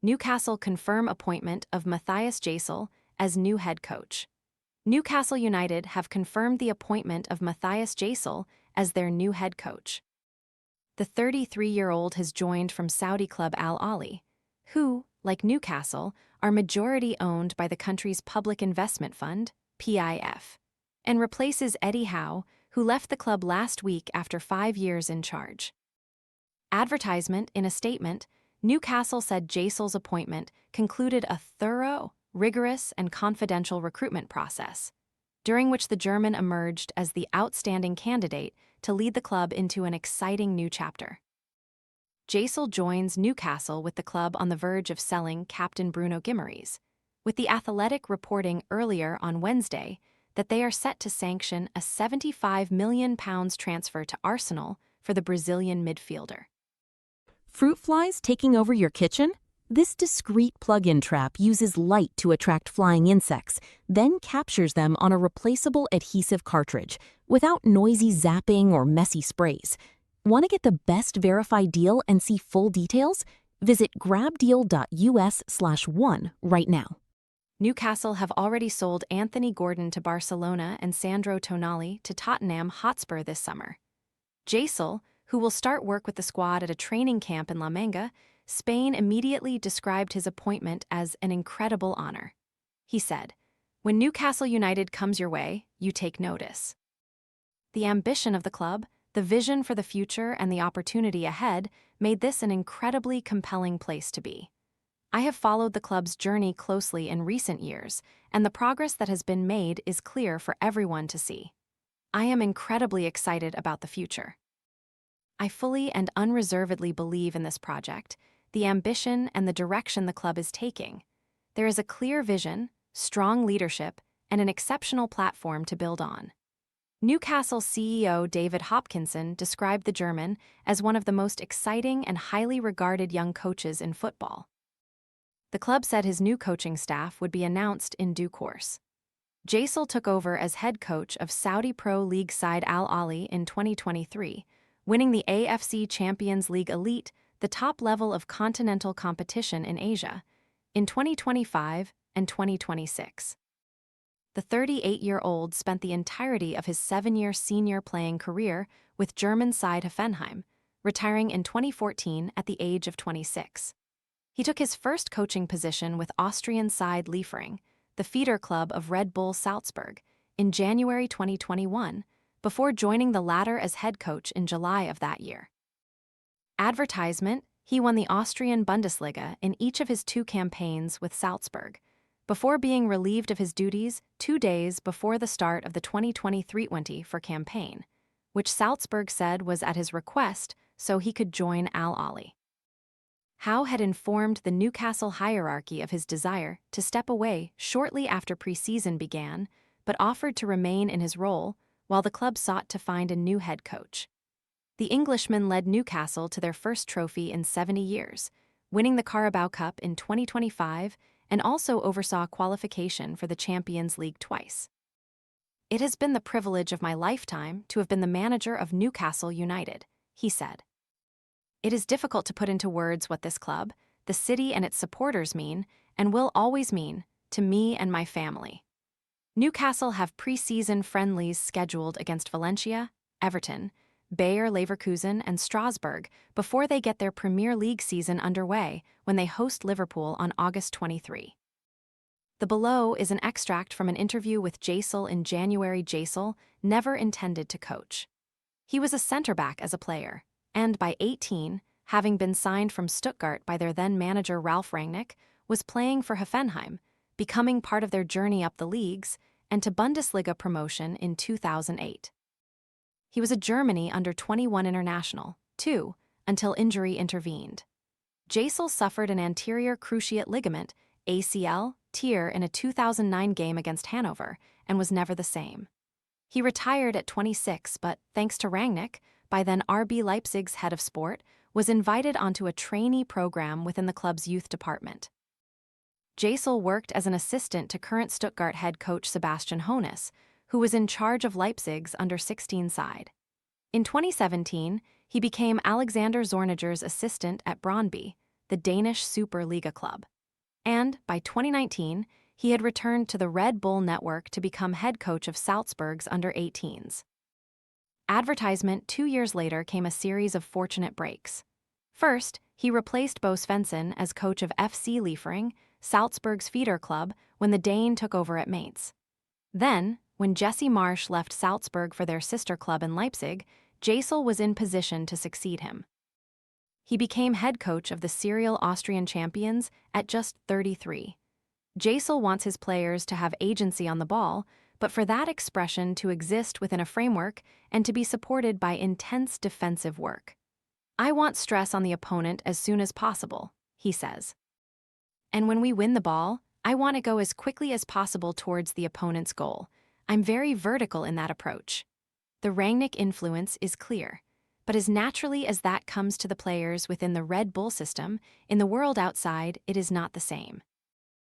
Newcastle confirm appointment of Matthias Jaissle as new head coach. Newcastle United have confirmed the appointment of Matthias Jaissle as their new head coach. The 33-year-old has joined from Saudi club Ahli, who, like Newcastle, are majority-owned by the country's public investment fund, PIF, and replaces Eddie Howe, who left the club last week after 5 years in charge. Advertisement in a statement, Newcastle said Jaissle's appointment concluded a thorough, rigorous, and confidential recruitment process, during which the German emerged as the outstanding candidate to lead the club into an exciting new chapter. Jaissle joins Newcastle with the club on the verge of selling captain Bruno Guimaraes, with The Athletic reporting earlier on Wednesday that they are set to sanction a £75 million transfer to Arsenal for the Brazilian midfielder. Fruit flies taking over your kitchen? This discreet plug-in trap uses light to attract flying insects, then captures them on a replaceable adhesive cartridge, without noisy zapping or messy sprays. Want to get the best verified deal and see full details? Visit grabdeal.us/1 right now. Newcastle have already sold Anthony Gordon to Barcelona and Sandro Tonali to Tottenham Hotspur this summer. Jaissle, who will start work with the squad at a training camp in La Manga, Spain, immediately described his appointment as an incredible honor. He said, "When Newcastle United comes your way, you take notice." The ambition of the club, the vision for the future, and the opportunity ahead made this an incredibly compelling place to be. I have followed the club's journey closely in recent years, and the progress that has been made is clear for everyone to see. I am incredibly excited about the future. I fully and unreservedly believe in this project, the ambition and the direction the club is taking. There is a clear vision, strong leadership, and an exceptional platform to build on. Newcastle CEO David Hopkinson described the German as one of the most exciting and highly regarded young coaches in football. The club said his new coaching staff would be announced in due course. Jaissle took over as head coach of Saudi Pro League side Al Ahli in 2023, winning the AFC Champions League Elite, the top level of continental competition in Asia, in 2025 and 2026. The 38-year-old spent the entirety of his 7-year senior playing career with German side Hoffenheim, retiring in 2014 at the age of 26. He took his first coaching position with Austrian side Liefering, the feeder club of Red Bull Salzburg, in January 2021, before joining the latter as head coach in July of that year. Advertisement, he won the Austrian Bundesliga in each of his 2 campaigns with Salzburg, before being relieved of his duties 2 days before the start of the 2023-24 campaign, which Salzburg said was at his request so he could join Al Ahli. Howe had informed the Newcastle hierarchy of his desire to step away shortly after pre-season began, but offered to remain in his role while the club sought to find a new head coach. The Englishman led Newcastle to their first trophy in 70 years, winning the Carabao Cup in 2025 and also oversaw qualification for the Champions League twice. "It has been the privilege of my lifetime to have been the manager of Newcastle United," he said. "It is difficult to put into words what this club, the city and its supporters mean, and will always mean, to me and my family." Newcastle have pre-season friendlies scheduled against Valencia, Everton, Bayer Leverkusen, and Strasbourg before they get their Premier League season underway when they host Liverpool on August 23. The below is an extract from an interview with Jaissle in January. Jaissle never intended to coach. He was a centre-back as a player, and by 18, having been signed from Stuttgart by their then-manager Ralf Rangnick, was playing for Hoffenheim, becoming part of their journey up the leagues, and to Bundesliga promotion in 2008. He was a Germany under-21 international, too, until injury intervened. Jaissle suffered an anterior cruciate ligament, ACL, tear in a 2009 game against Hanover, and was never the same. He retired at 26, but thanks to Rangnick, by then RB Leipzig's head of sport, was invited onto a trainee program within the club's youth department. Jaissle worked as an assistant to current Stuttgart head coach Sebastian Hoeneß, who was in charge of Leipzig's under-16 side. In 2017, he became Alexander Zorniger's assistant at Brøndby, the Danish Superliga club. And, by 2019, he had returned to the Red Bull network to become head coach of Salzburg's under-18s. Advertisement 2 years later came a series of fortunate breaks. First, he replaced Bo Svensson as coach of FC Liefering, Salzburg's feeder club, when the Dane took over at Mainz. Then, when Jesse Marsch left Salzburg for their sister club in Leipzig, Jaissle was in position to succeed him. He became head coach of the serial Austrian champions at just 33. Jaissle wants his players to have agency on the ball, but for that expression to exist within a framework and to be supported by intense defensive work. "I want stress on the opponent as soon as possible," he says. "And when we win the ball, I want to go as quickly as possible towards the opponent's goal. I'm very vertical in that approach." The Rangnick influence is clear, but as naturally as that comes to the players within the Red Bull system, in the world outside, it is not the same.